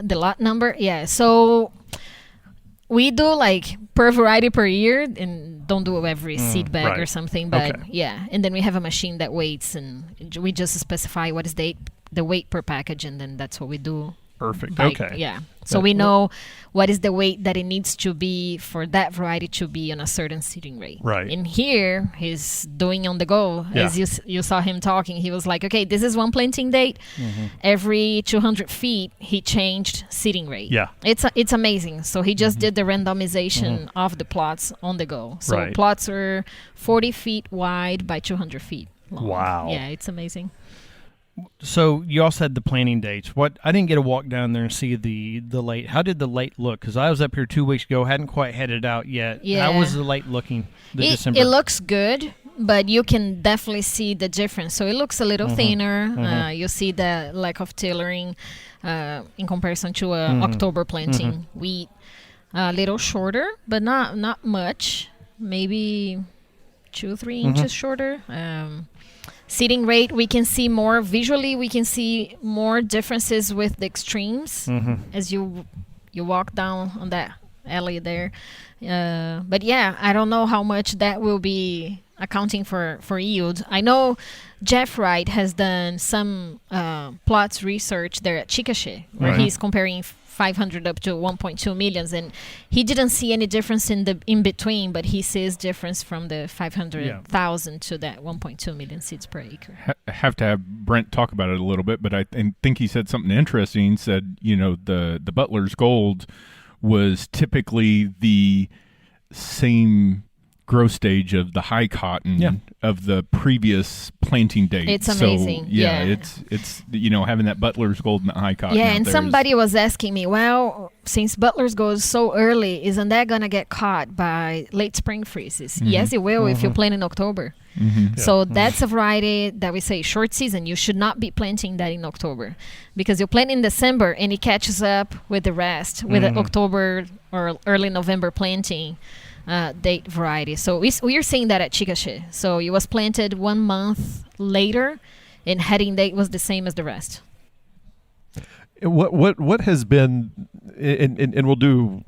the lot number. Yeah. So we do like per variety per year and don't do every seed bag or something. But and then we have a machine that weights, and we just specify what is the weight per package, and then that's what we do. Perfect. Yeah. So we know what is the weight that it needs to be for that variety to be on a certain seeding rate. Right. And here he's doing on the go. As you saw him talking, he was like, okay, this is one planting date. Every 200 feet, he changed seeding rate. Yeah. It's amazing. So he just did the randomization of the plots on the go. So plots are 40 feet wide by 200 feet long. Wow. Yeah, it's amazing. So you also had the planting dates. I didn't get to walk down there and see the late. How did the late look? Because I was up here 2 weeks ago, hadn't quite headed out yet. Yeah. How was the late looking? December. It looks good, but you can definitely see the difference. So it looks a little thinner. You see the lack of tillering in comparison to October planting wheat. A little shorter, but not much. Maybe 2-3 inches shorter. Seeding rate, we can see more visually. We can see more differences with the extremes as you walk down on that alley there. But yeah, I don't know how much that will be accounting for yield. I know Jeff Wright has done some plots research there at Chickasha, where he's comparing 500 up to 1.2 millions, and he didn't see any difference in between, but he sees difference from the 500,000 to that 1.2 million seeds per acre. I have to have Brent talk about it a little bit, but I think he said something interesting. He said, the Butler's Gold was typically the same growth stage of the high cotton of the previous planting date. It's amazing. So, it's having that Butler's Gold and the high cotton. Yeah, and somebody was asking me, well, since Butler's goes so early, isn't that going to get caught by late spring freezes? Yes, it will if you plant in October. So that's a variety that we say short season. You should not be planting that in October because you plant in December and it catches up with the rest, with the October or early November planting date variety. So we are seeing that at Chickasha. So it was planted 1 month later and heading date was the same as the rest. What has been, and we'll do,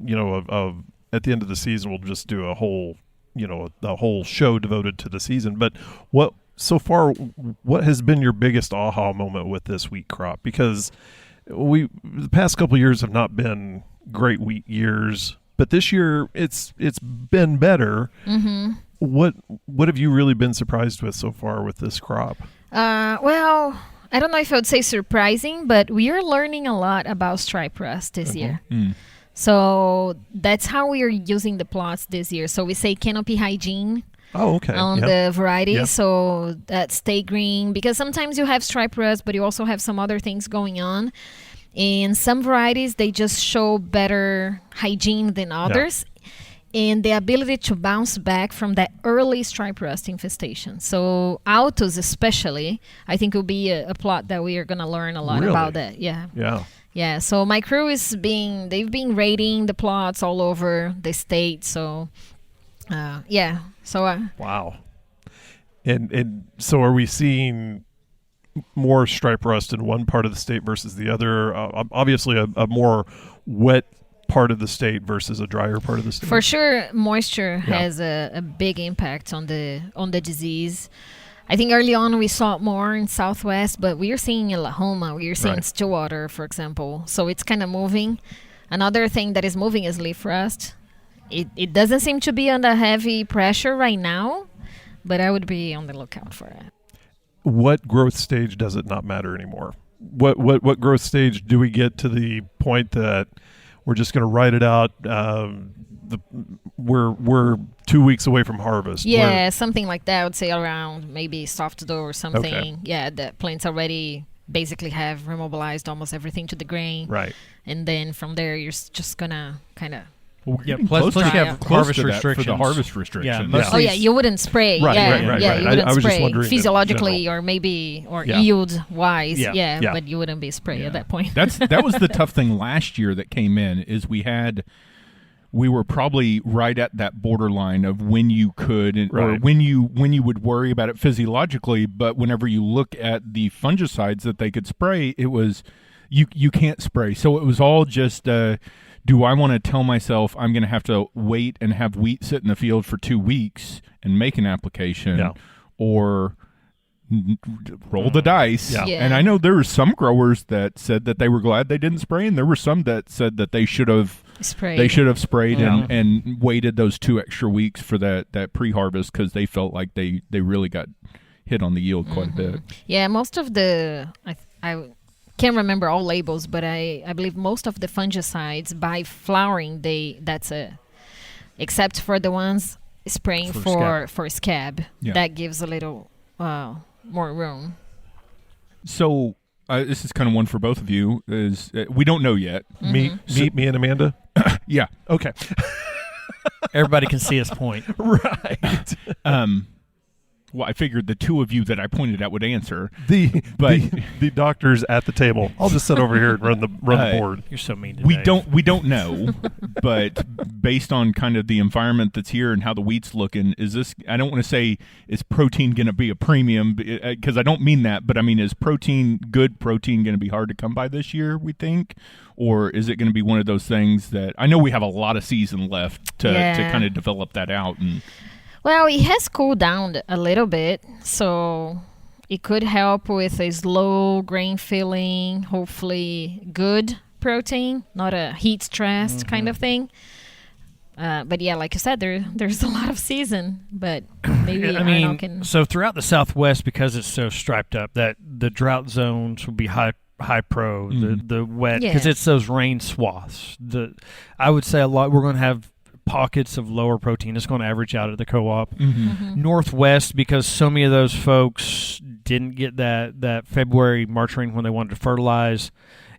at the end of the season, we'll just do a whole, the whole show devoted to the season. But what has been your biggest aha moment with this wheat crop? Because the past couple of years have not been great wheat years, but this year it's been better. Mm-hmm. What have you really been surprised with so far with this crop? Well, I don't know if I would say surprising, but we are learning a lot about stripe rust this year. Mm. So that's how we are using the plots this year. So we say canopy hygiene. Oh, okay. On the varieties, so that stay green, because sometimes you have stripe rust, but you also have some other things going on. And some varieties, they just show better hygiene than others, and the ability to bounce back from that early stripe rust infestation. So Altos especially, I think will be a plot that we are going to learn a lot about that. Yeah. So my crew they've been rating the plots all over the state. So, wow. And so are we seeing more stripe rust in one part of the state versus the other? Obviously a more wet part of the state versus a drier part of the state. For sure, moisture has a big impact on the disease. I think early on we saw it more in Southwest, but we are seeing in Lahoma, we are seeing Stillwater, for example. So it's kind of moving. Another thing that is moving is leaf rust. It doesn't seem to be under heavy pressure right now, but I would be on the lookout for it. What growth stage does it not matter anymore? What growth stage do we get to the point that we're just going to ride it out? We're 2 weeks away from harvest. Yeah, something like that. I would say around maybe soft dough or something. Okay. Yeah, the plants already basically have remobilized almost everything to the grain. Right. And then from there, you're just going to kind of... Plus you have harvest restrictions. For the harvest restrictions. You wouldn't spray. Right. You wouldn't I was spray just wondering physiologically or maybe yield-wise. But you wouldn't be spraying at that point. That was the tough thing last year that came in is we were probably right at that borderline of when you could or when you would worry about it physiologically, but whenever you look at the fungicides that they could spray, it was you can't spray. So it was all just do I want to tell myself I'm going to have to wait and have wheat sit in the field for 2 weeks and make an application or roll the dice? Yeah. And I know there were some growers that said that they were glad they didn't spray, and there were some that said that they should have sprayed. They should have sprayed and waited those 2 extra weeks for that pre-harvest because they felt like they really got hit on the yield quite a bit. Yeah, most of the I can't remember all labels, but I believe most of the fungicides by flowering except for the ones spraying for scab. That gives a little more room. So this is kind of one for both of you. Is we don't know yet. Mm-hmm. Me and Amanda. Yeah. Okay. Everybody can see his point. Right. Well, I figured the two of you that I pointed at would answer. The doctors at the table. I'll just sit over here and run the board. You're so mean to we Dave. We don't know, but based on kind of the environment that's here and how the wheat's looking, is this? I don't want to say is protein going to be a premium because I don't mean that, but I mean is good protein going to be hard to come by this year? We think, or is it going to be one of those things that I know we have a lot of season left to kind of develop that out and. Well, it has cooled down a little bit, so it could help with a slow grain filling, hopefully good protein, not a heat-stressed kind of thing. But yeah, like you said, there's a lot of season, but maybe So throughout the Southwest, because it's so striped up, that the drought zones will be high pro, the wet, because it's those rain swaths. I would say we're going to have pockets of lower protein. It's going to average out at the co-op. Northwest, because so many of those folks didn't get that February, March rain when they wanted to fertilize,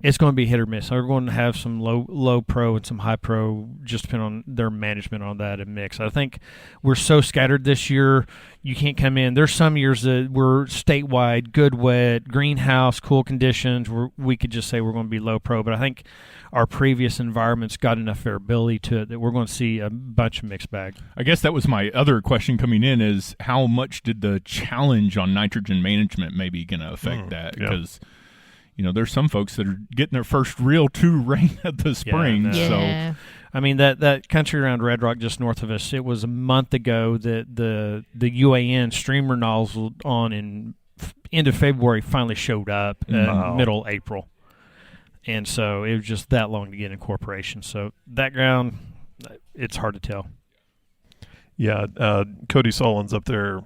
it's going to be hit or miss. So we're going to have some low pro and some high pro, just depending on their management on that and mix. I think we're so scattered this year, you can't come in. There's some years that we're statewide, good wet, greenhouse, cool conditions, where we could just say we're going to be low pro. But I think our previous environments got enough variability to it that we're going to see a bunch of mixed bag. I guess that was my other question coming in is how much did the challenge on nitrogen management maybe going to affect that? Because there's some folks that are getting their first real true rain of the spring. Yeah. So, I mean, that country around Red Rock just north of us, it was a month ago that the UAN streamer nozzle on in end of February finally showed up middle April. And so it was just that long to get incorporation. So that ground, it's hard to tell. Yeah, Cody Solon's up there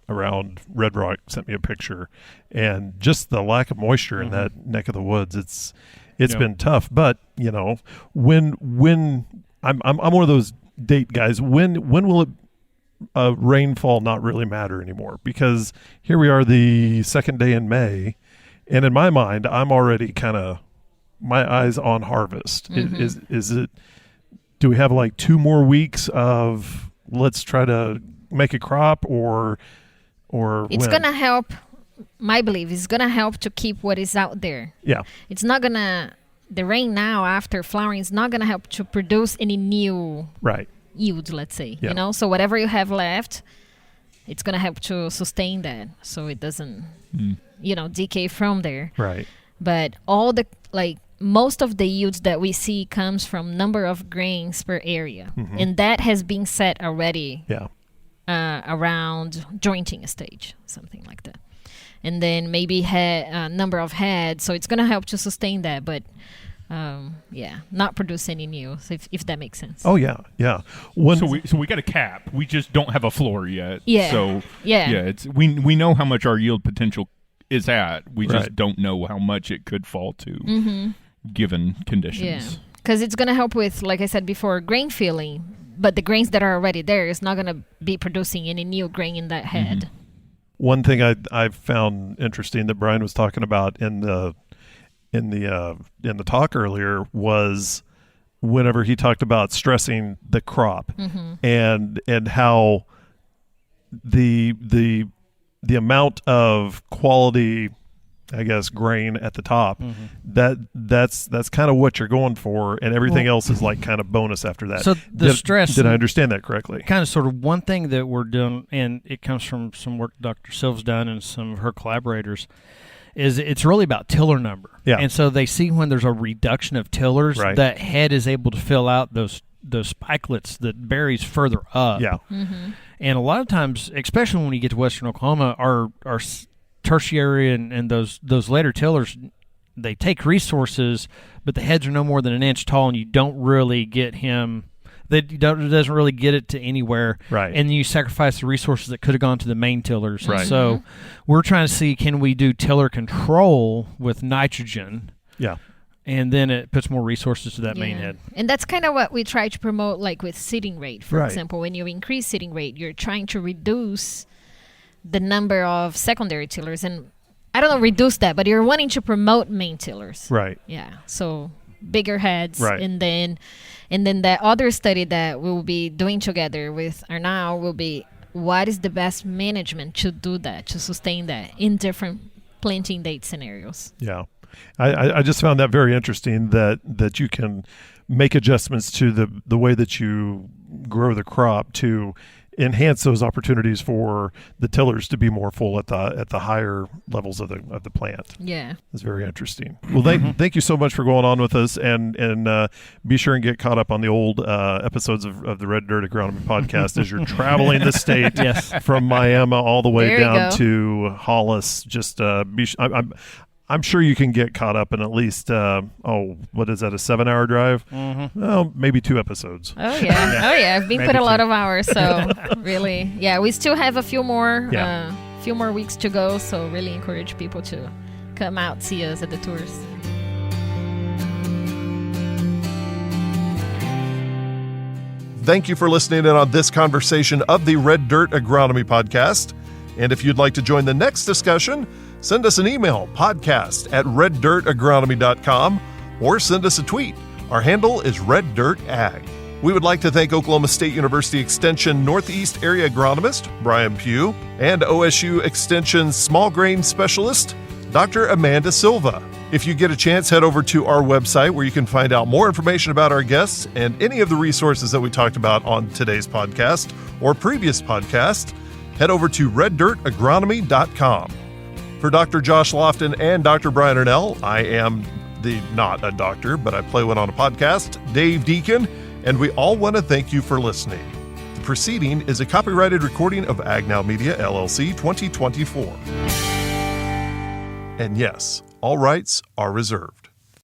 around Red Rock sent me a picture, and just the lack of moisture in that neck of the woods, it's been tough. But when I'm one of those date guys, when will it rainfall not really matter anymore? Because here we are, the second day in May, and in my mind, I'm already kind of my eyes on harvest. Is it? Do we have like 2 more weeks of let's try to make a crop, or it's gonna help? My belief is gonna help to keep what is out there. Yeah, it's not gonna. The rain now after flowering is not gonna help to produce any new yield. Let's say So whatever you have left, it's gonna help to sustain that, so it doesn't decay from there. Right. But all the most of the yields that we see comes from number of grains per area, and that has been set already. Yeah. Around jointing stage, something like that, and then maybe number of heads. So it's going to help to sustain that, but not produce any new. So if that makes sense. Oh yeah. So we got a cap. We just don't have a floor yet. Yeah. So it's we know how much our yield potential is at. We just don't know how much it could fall to, given conditions. Yeah, because it's going to help with, like I said before, grain filling. But the grains that are already there is not going to be producing any new grain in that head. One thing I found interesting that Brian was talking about in the talk earlier was whenever he talked about stressing the crop and how the amount of quality, I guess, grain at the top, that's kind of what you're going for, and everything else is like kind of bonus after that. So did I understand that correctly? Kind of sort of one thing that we're doing, and it comes from some work Dr. Silva's done and some of her collaborators, is it's really about tiller number. Yeah. And so they see when there's a reduction of tillers, that head is able to fill out those spikelets that berries further up. Yeah. And a lot of times, especially when you get to western Oklahoma, our tertiary and those later tillers, they take resources, but the heads are no more than an inch tall, and you don't really get him. Doesn't really get it to anywhere, right? And you sacrifice the resources that could have gone to the main tillers. Right. So we're trying to see, can we do tiller control with nitrogen? Yeah. And then it puts more resources to that main head. And that's kind of what we try to promote, like with seeding rate, for Right. example. When you increase seeding rate, you're trying to reduce the number of secondary tillers, and I don't know, reduce that, but you're wanting to promote main tillers. Right. Yeah. So bigger heads. Right. And then the other study that we'll be doing together with Arnau will be, what is the best management to do that, to sustain that in different planting date scenarios. Yeah. I just found that very interesting that you can make adjustments to the way that you grow the crop to enhance those opportunities for the tillers to be more full at the higher levels of the plant. Yeah, it's very interesting. Well, thank you so much for going on with us, and be sure and get caught up on the old episodes of the Red Dirt Agronomy podcast as you're traveling the state from Miami all the way down to Hollis. Just I'm sure you can get caught up in at least, what is that, a 7-hour drive? Well, maybe 2 episodes. Oh, yeah. I've been put a lot of hours, so really, we still have a few more weeks to go, so really encourage people to come out, see us at the tours. Thank you for listening in on this conversation of the Red Dirt Agronomy podcast. And if you'd like to join the next discussion, send us an email, podcast@reddirtagronomy.com, or send us a tweet. Our handle is reddirtag. We would like to thank Oklahoma State University Extension Northeast Area Agronomist, Brian Pugh, and OSU Extension Small Grain Specialist, Dr. Amanda Silva. If you get a chance, head over to our website where you can find out more information about our guests and any of the resources that we talked about on today's podcast or previous podcast. Head over to reddirtagronomy.com. For Dr. Josh Lofton and Dr. Brian Rendell, I am not a doctor, but I play one on a podcast, Dave Deacon, and we all want to thank you for listening. The proceeding is a copyrighted recording of Agnow Media, LLC, 2024. And yes, all rights are reserved.